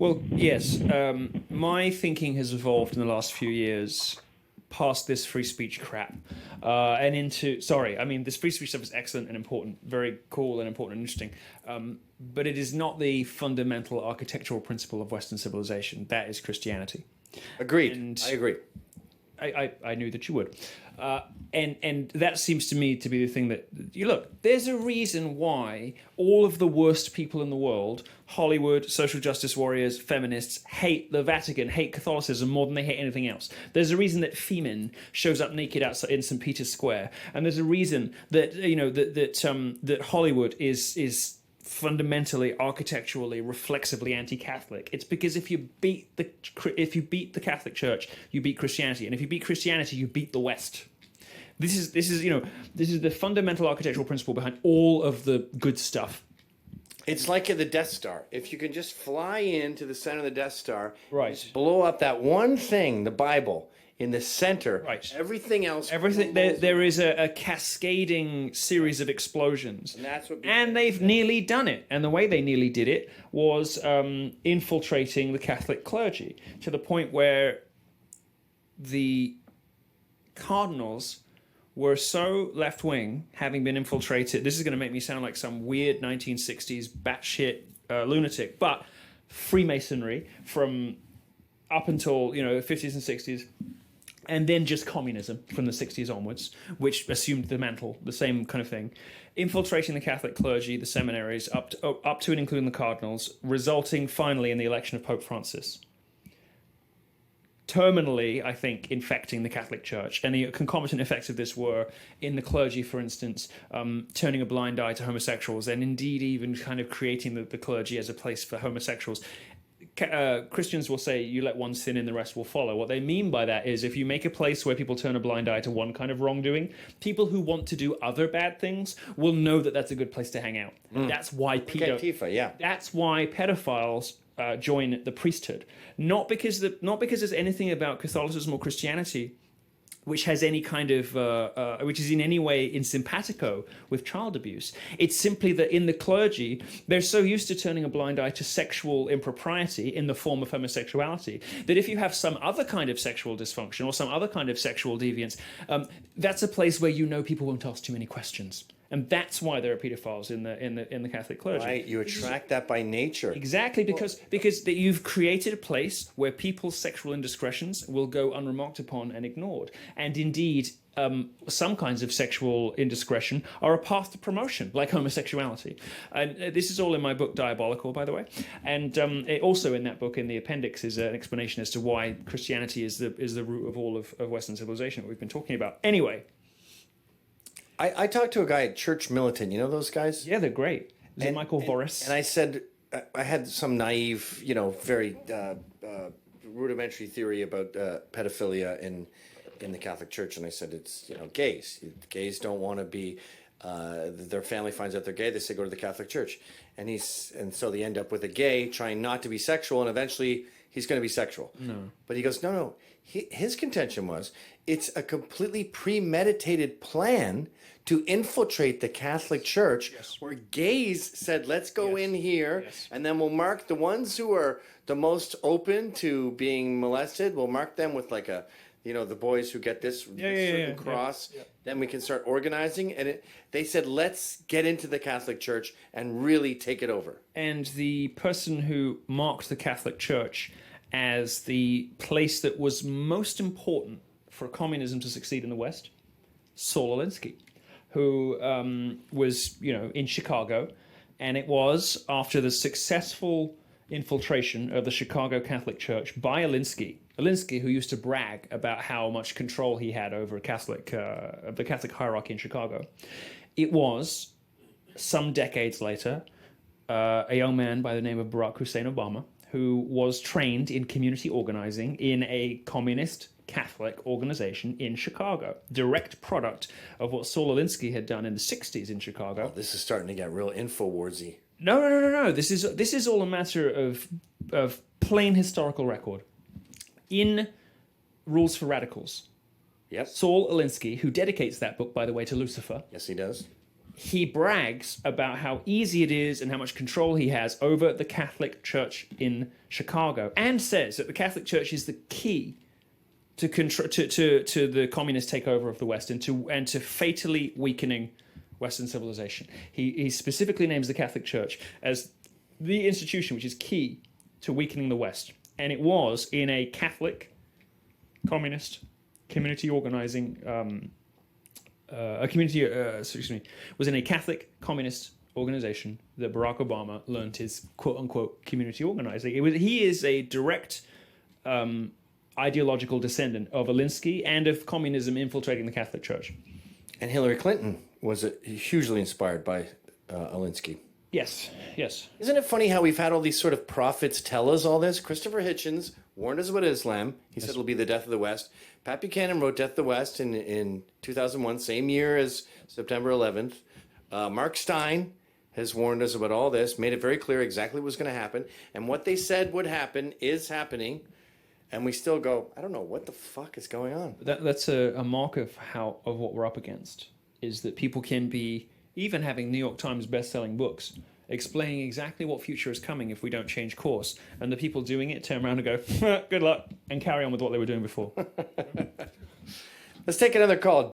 Well, yes. My thinking has evolved in the last few years past this free speech crap and into. Sorry, I mean, this free speech stuff is excellent and important, very cool and important and interesting. But it is not the fundamental architectural principle of Western civilization. That is Christianity. Agreed. And I agree. I knew that you would. And that seems to me to be the thing that you look. There's a reason why all of the worst people in the world, Hollywood, social justice warriors, feminists, hate the Vatican, hate Catholicism more than they hate anything else. There's a reason that Femin shows up naked outside in St. Peter's Square, and there's a reason that that Hollywood is fundamentally, architecturally, reflexively anti-Catholic. It's because if you beat the Catholic Church, you beat Christianity, and if you beat Christianity, you beat the West. This is the fundamental architectural principle behind all of the good stuff. It's like at the Death Star. If you can just fly into the center of the Death Star, Right. just blow up that one thing, the Bible, in the center, Right. everything else. Everything there is a cascading series of explosions, And that's what and they've nearly done it. And the way they nearly did it was infiltrating the Catholic clergy to the point where the cardinals were so left wing, having been infiltrated. This is going to make me sound like some weird 1960s batshit lunatic, but Freemasonry from up until 50s and 60s. And then just communism from the 60s onwards, which assumed the mantle, the same kind of thing, infiltrating the Catholic clergy, the seminaries, up to and including the cardinals, resulting finally in the election of Pope Francis. Terminally, I think, infecting the Catholic Church. And the concomitant effects of this were, in the clergy, for instance, turning a blind eye to homosexuals, and indeed even kind of creating the clergy as a place for homosexuals. Christians will say, you let one sin in, the rest will follow. What they mean by that is if you make a place where people turn a blind eye to one kind of wrongdoing, people who want to do other bad things will know that that's a good place to hang out. That's why Antifa, yeah. That's why pedophiles join the priesthood. Not because there's anything about Catholicism or Christianity which has any kind of which is in any way in simpatico with child abuse. It's simply that in the clergy, they're so used to turning a blind eye to sexual impropriety in the form of homosexuality that if you have some other kind of sexual dysfunction or some other kind of sexual deviance, that's a place where people won't ask too many questions. And that's why there are pedophiles in the Catholic clergy. Right, you attract that by nature. Exactly, because you've created a place where people's sexual indiscretions will go unremarked upon and ignored. And indeed, some kinds of sexual indiscretion are a path to promotion, like homosexuality. And this is all in my book, Diabolical, by the way. And also in that book, in the appendix, is an explanation as to why Christianity is the root of all of Western civilization that we've been talking about. Anyway. I talked to a guy at Church Militant. You know those guys? Yeah, they're great. Is it Michael Voris? And I said, I had some naive, very rudimentary theory about pedophilia in the Catholic Church. And I said, it's, gays. Gays don't want to be, their family finds out they're gay. They say, go to the Catholic Church. And so they end up with a gay trying not to be sexual. And eventually he's going to be sexual. No. But he goes, no. His contention was, it's a completely premeditated plan to infiltrate the Catholic Church, where gays said, let's go in here, and then we'll mark the ones who are the most open to being molested, we'll mark them with like the boys who get this certain cross. Yeah. Then we can start organizing. And they said, let's get into the Catholic Church and really take it over. And the person who marked the Catholic Church as the place that was most important for communism to succeed in the West, Saul Alinsky, who was, in Chicago, and it was after the successful infiltration of the Chicago Catholic Church by Alinsky, who used to brag about how much control he had over the Catholic hierarchy in Chicago. It was, some decades later, a young man by the name of Barack Hussein Obama, who was trained in community organizing in a communist Catholic organization in Chicago. Direct product of what Saul Alinsky had done in the 60s in Chicago. Oh, this is starting to get real InfoWarsy. No. This is all a matter of plain historical record. In Rules for Radicals, Yep. Saul Alinsky, who dedicates that book, by the way, to Lucifer. Yes, he does. he brags about how easy it is and how much control he has over the Catholic Church in Chicago, and says that the Catholic Church is the key to the communist takeover of the West and to fatally weakening Western civilization. He specifically names the Catholic Church as the institution which is key to weakening the West, and it was in a Catholic communist community organizing. Was in a Catholic communist organization that Barack Obama learned his quote-unquote community organizing. He is a direct ideological descendant of Alinsky and of communism infiltrating the Catholic Church. And Hillary Clinton was hugely inspired by Alinsky. Yes. Isn't it funny how we've had all these sort of prophets tell us all this? Christopher Hitchens warned us about Islam. He said it'll be the death of the West. Pat Buchanan wrote Death of the West in 2001, same year as September 11th. Mark Stein has warned us about all this, made it very clear exactly what was going to happen. And what they said would happen is happening. And we still go, I don't know, what the fuck is going on? That's a mark of what we're up against, is that people can be, even having New York Times best-selling books, explaining exactly what future is coming if we don't change course. And the people doing it turn around and go, good luck, and carry on with what they were doing before. Let's take another call.